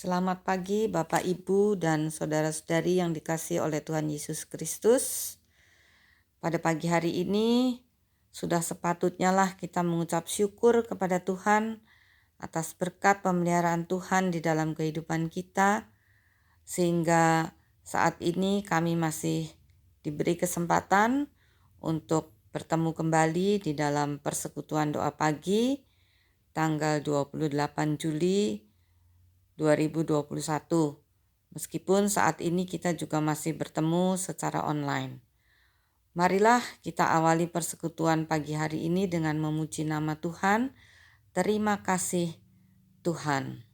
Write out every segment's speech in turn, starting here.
Selamat pagi Bapak, Ibu, dan saudara-saudari yang dikasihi oleh Tuhan Yesus Kristus. Pada pagi hari ini sudah sepatutnya lah kita mengucap syukur kepada Tuhan atas berkat pemeliharaan Tuhan di dalam kehidupan kita, sehingga saat ini kami masih diberi kesempatan untuk bertemu kembali di dalam persekutuan doa pagi tanggal 28 Juli 2021. Meskipun saat ini kita juga masih bertemu secara online. Marilah kita awali persekutuan pagi hari ini dengan memuji nama Tuhan. Terima kasih Tuhan.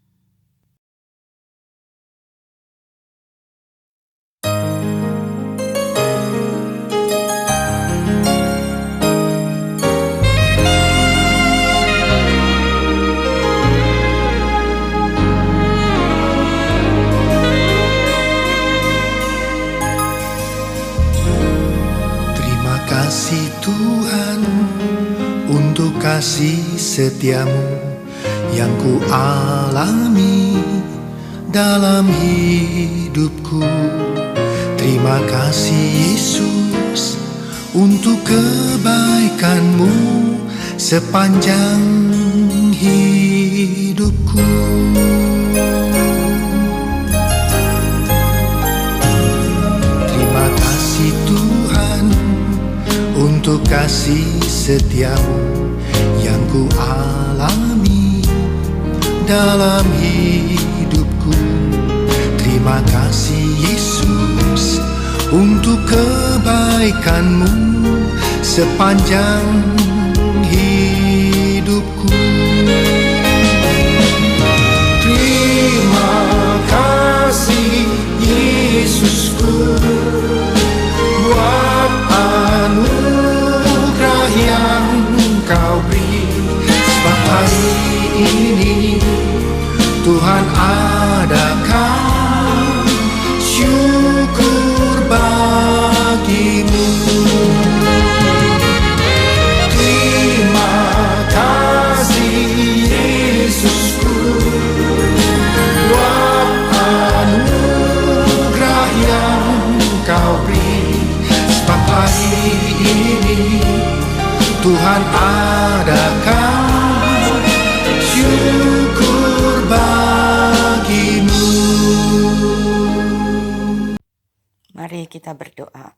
Terima kasih Tuhan untuk kasih setiamu yang ku alami dalam hidupku. Terima kasih Yesus untuk kebaikanmu sepanjang hidupku. Terima kasih Tuhan untuk kasih setiamu yang ku alami dalam hidupku. Terima kasih Yesus untuk kebaikanmu sepanjang hidupku. Terima kasih Yesusku buat anugerah yang Kau beri. Sebab hari ini Tuhan adakan syukur bagimu. Terima kasih Yesusku buat anugerah yang Kau beri. Sebab hari ini Tuhan adakan syukur bagimu. Mari kita berdoa.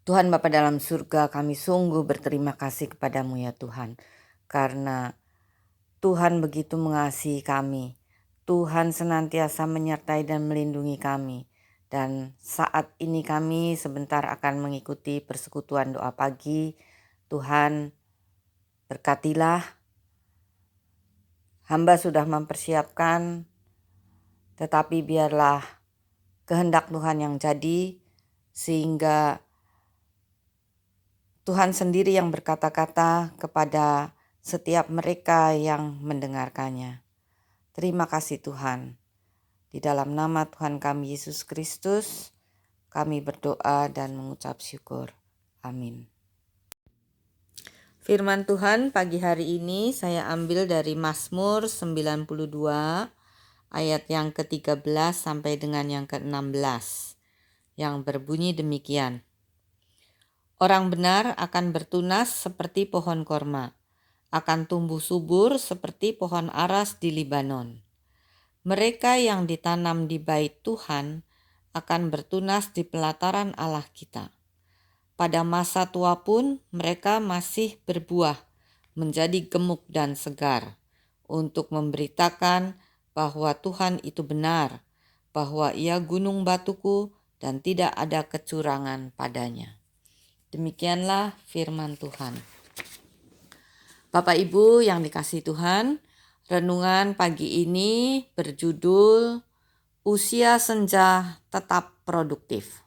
Tuhan Bapa dalam surga, kami sungguh berterima kasih kepadamu ya Tuhan, karena Tuhan begitu mengasihi kami. Tuhan senantiasa menyertai dan melindungi kami. Dan saat ini kami sebentar akan mengikuti persekutuan doa pagi. Tuhan berkatilah. Hamba sudah mempersiapkan, tetapi biarlah kehendak Tuhan yang jadi, sehingga Tuhan sendiri yang berkata-kata kepada setiap mereka yang mendengarkannya. Terima kasih Tuhan. Di dalam nama Tuhan kami Yesus Kristus, kami berdoa dan mengucap syukur. Amin. Firman Tuhan pagi hari ini saya ambil dari Mazmur 92 ayat yang ke-13 sampai dengan yang ke-16 yang berbunyi demikian. Orang benar akan bertunas seperti pohon korma, akan tumbuh subur seperti pohon aras di Libanon. Mereka yang ditanam di bait Tuhan akan bertunas di pelataran Allah kita. Pada masa tua pun mereka masih berbuah, menjadi gemuk dan segar, untuk memberitakan bahwa Tuhan itu benar, bahwa Ia gunung batuku dan tidak ada kecurangan padanya. Demikianlah firman Tuhan. Bapak Ibu yang dikasihi Tuhan, renungan pagi ini berjudul Usia Senja Tetap Produktif.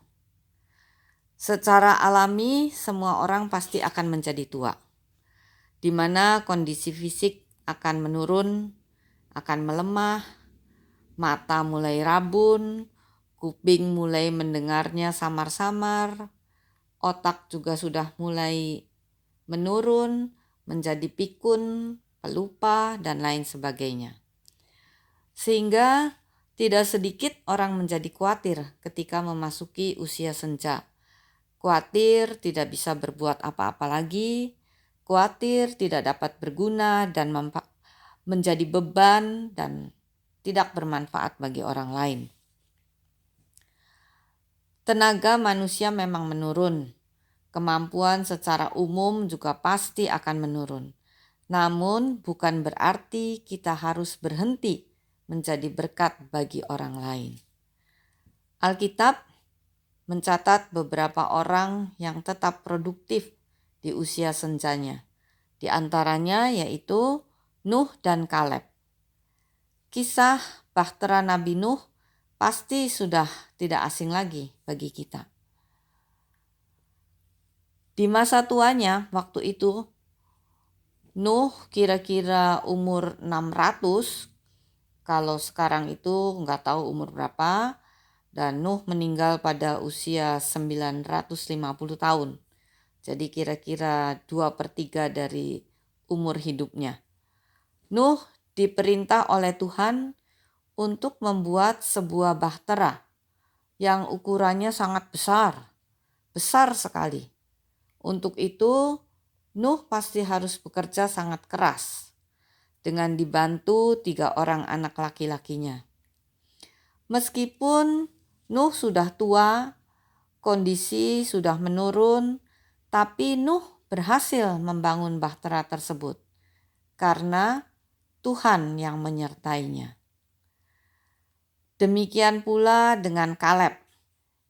Secara alami semua orang pasti akan menjadi tua, di mana kondisi fisik akan menurun, akan melemah, mata mulai rabun, kuping mulai mendengarnya samar-samar, otak juga sudah mulai menurun, menjadi pikun, pelupa, dan lain sebagainya. Sehingga tidak sedikit orang menjadi khawatir ketika memasuki usia senja. Khawatir tidak bisa berbuat apa-apa lagi, khawatir tidak dapat berguna dan menjadi beban dan tidak bermanfaat bagi orang lain. Tenaga manusia memang menurun. Kemampuan secara umum juga pasti akan menurun. Namun bukan berarti kita harus berhenti menjadi berkat bagi orang lain. Alkitab mencatat beberapa orang yang tetap produktif di usia senjanya. Di antaranya yaitu Nuh dan Kaleb. Kisah bahtera Nabi Nuh pasti sudah tidak asing lagi bagi kita. Di masa tuanya waktu itu, Nuh kira-kira umur 600, kalau sekarang itu nggak tahu umur berapa, dan Nuh meninggal pada usia 950 tahun. Jadi kira-kira 2/3 dari umur hidupnya. Nuh diperintah oleh Tuhan untuk membuat sebuah bahtera yang ukurannya sangat besar sekali. Untuk itu, Nuh pasti harus bekerja sangat keras dengan dibantu 3 orang anak laki-lakinya. Meskipun Nuh sudah tua, kondisi sudah menurun, tapi Nuh berhasil membangun bahtera tersebut karena Tuhan yang menyertainya. Demikian pula dengan Kaleb.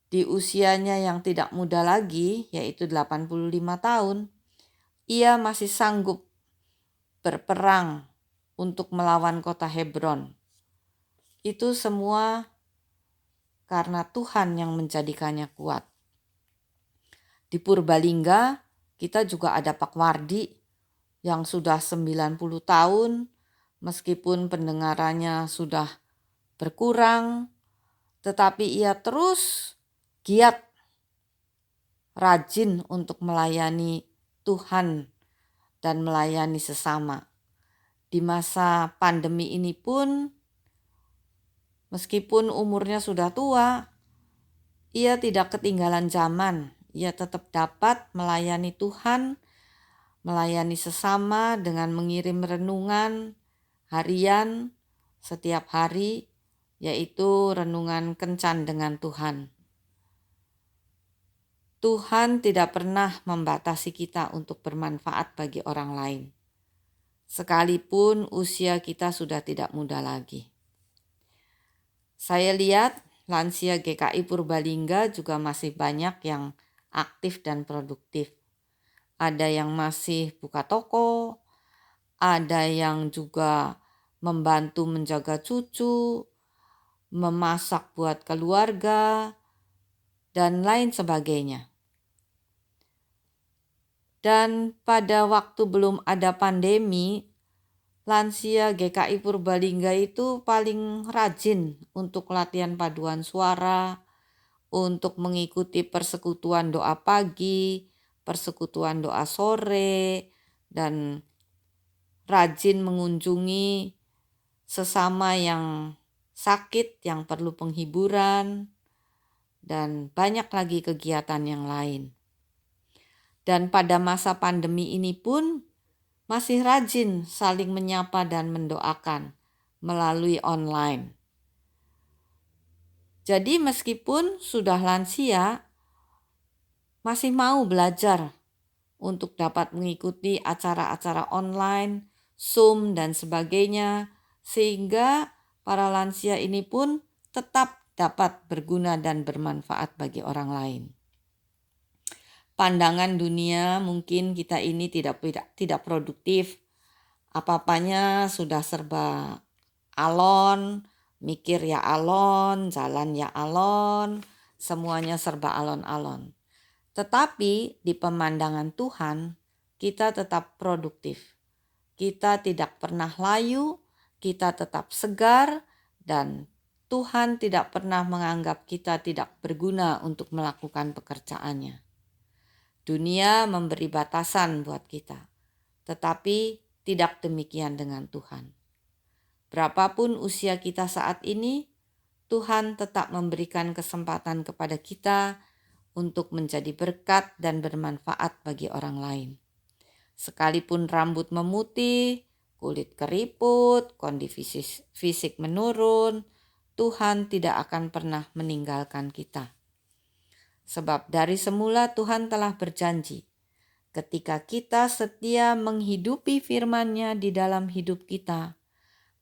Di usianya yang tidak muda lagi, yaitu 85 tahun, ia masih sanggup berperang untuk melawan kota Hebron. Itu semua karena Tuhan yang menjadikannya kuat. Di Purbalingga kita juga ada Pak Wardi yang sudah 90 tahun, meskipun pendengarannya sudah berkurang, tetapi ia terus giat, rajin untuk melayani Tuhan dan melayani sesama. Di masa pandemi ini pun, meskipun umurnya sudah tua, ia tidak ketinggalan zaman. Ia tetap dapat melayani Tuhan, melayani sesama dengan mengirim renungan harian setiap hari, yaitu renungan kencan dengan Tuhan. Tuhan tidak pernah membatasi kita untuk bermanfaat bagi orang lain, sekalipun usia kita sudah tidak muda lagi. Saya lihat lansia GKI Purbalingga juga masih banyak yang aktif dan produktif. Ada yang masih buka toko, ada yang juga membantu menjaga cucu, memasak buat keluarga, dan lain sebagainya. Dan pada waktu belum ada pandemi, lansia GKI Purbalingga itu paling rajin untuk latihan paduan suara, untuk mengikuti persekutuan doa pagi, persekutuan doa sore, dan rajin mengunjungi sesama yang sakit, yang perlu penghiburan, dan banyak lagi kegiatan yang lain. Dan pada masa pandemi ini pun masih rajin saling menyapa dan mendoakan melalui online. Jadi meskipun sudah lansia, masih mau belajar untuk dapat mengikuti acara-acara online, Zoom dan sebagainya, sehingga para lansia ini pun tetap dapat berguna dan bermanfaat bagi orang lain. Pandangan dunia mungkin kita ini tidak produktif, apa-apanya sudah serba alon, mikir ya alon, jalan ya alon, semuanya serba alon-alon. Tetapi di pemandangan Tuhan, kita tetap produktif. Kita tidak pernah layu, kita tetap segar, dan Tuhan tidak pernah menganggap kita tidak berguna untuk melakukan pekerjaannya. Dunia memberi batasan buat kita, tetapi tidak demikian dengan Tuhan. berapapun usia kita saat ini, Tuhan tetap memberikan kesempatan kepada kita untuk menjadi berkat dan bermanfaat bagi orang lain. Sekalipun rambut memutih, kulit keriput, kondisi fisik menurun, Tuhan tidak akan pernah meninggalkan kita. Sebab dari semula Tuhan telah berjanji, ketika kita setia menghidupi firman-Nya di dalam hidup kita,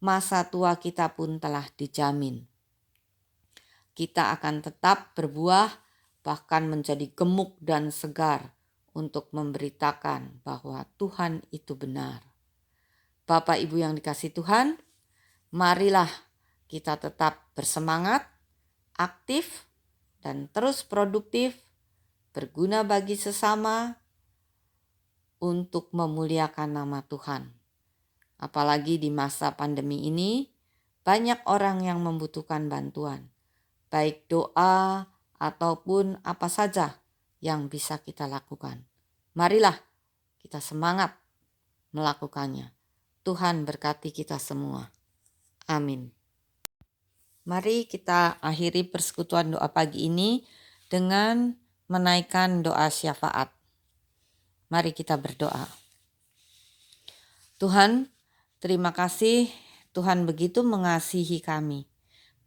masa tua kita pun telah dijamin. Kita akan tetap berbuah, bahkan menjadi gemuk dan segar untuk memberitakan bahwa Tuhan itu benar. Bapak Ibu yang dikasihi Tuhan, marilah kita tetap bersemangat, aktif, dan terus produktif, berguna bagi sesama untuk memuliakan nama Tuhan. Apalagi di masa pandemi ini, banyak orang yang membutuhkan bantuan, baik doa ataupun apa saja yang bisa kita lakukan. Marilah kita semangat melakukannya. Tuhan berkati kita semua. Amin. Mari kita akhiri persekutuan doa pagi ini dengan menaikkan doa syafaat. Mari kita berdoa. Tuhan, terima kasih Tuhan begitu mengasihi kami,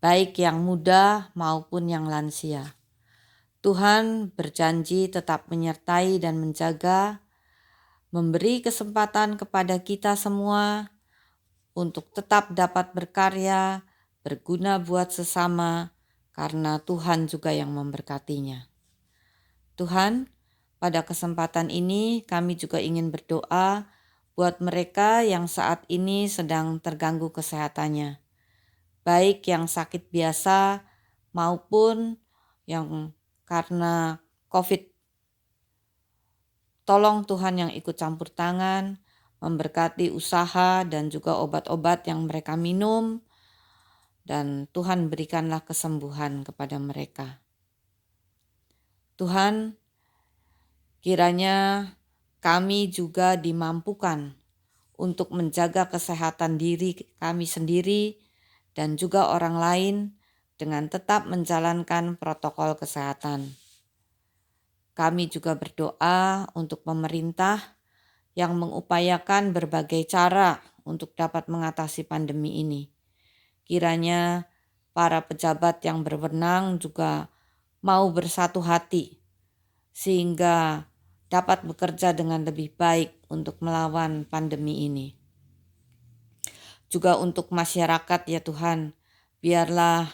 baik yang muda maupun yang lansia. Tuhan berjanji tetap menyertai dan menjaga, memberi kesempatan kepada kita semua untuk tetap dapat berkarya, berguna buat sesama, karena Tuhan juga yang memberkatinya. Tuhan, pada kesempatan ini kami juga ingin berdoa buat mereka yang saat ini sedang terganggu kesehatannya, baik yang sakit biasa maupun yang karena COVID. Tolong Tuhan yang ikut campur tangan, memberkati usaha dan juga obat-obat yang mereka minum, dan Tuhan berikanlah kesembuhan kepada mereka. Tuhan, kiranya kami juga dimampukan untuk menjaga kesehatan diri kami sendiri dan juga orang lain dengan tetap menjalankan protokol kesehatan. Kami juga berdoa untuk pemerintah yang mengupayakan berbagai cara untuk dapat mengatasi pandemi ini. Kiranya para pejabat yang berwenang juga mau bersatu hati sehingga dapat bekerja dengan lebih baik untuk melawan pandemi ini. Juga untuk masyarakat ya Tuhan, biarlah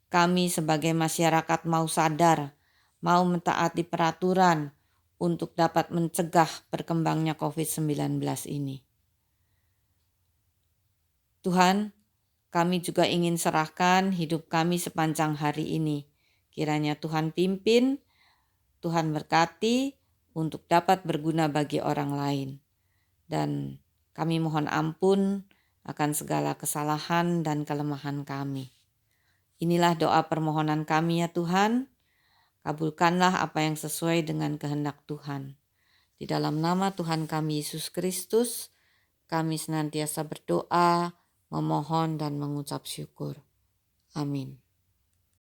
kami sebagai masyarakat mau sadar, mau mentaati peraturan untuk dapat mencegah berkembangnya COVID-19 ini. Tuhan, kami juga ingin serahkan hidup kami sepanjang hari ini. Kiranya Tuhan pimpin, Tuhan berkati untuk dapat berguna bagi orang lain. Dan kami mohon ampun akan segala kesalahan dan kelemahan kami. Inilah doa permohonan kami ya Tuhan. Kabulkanlah apa yang sesuai dengan kehendak Tuhan. Di dalam nama Tuhan kami Yesus Kristus, kami senantiasa berdoa, memohon dan mengucap syukur. Amin.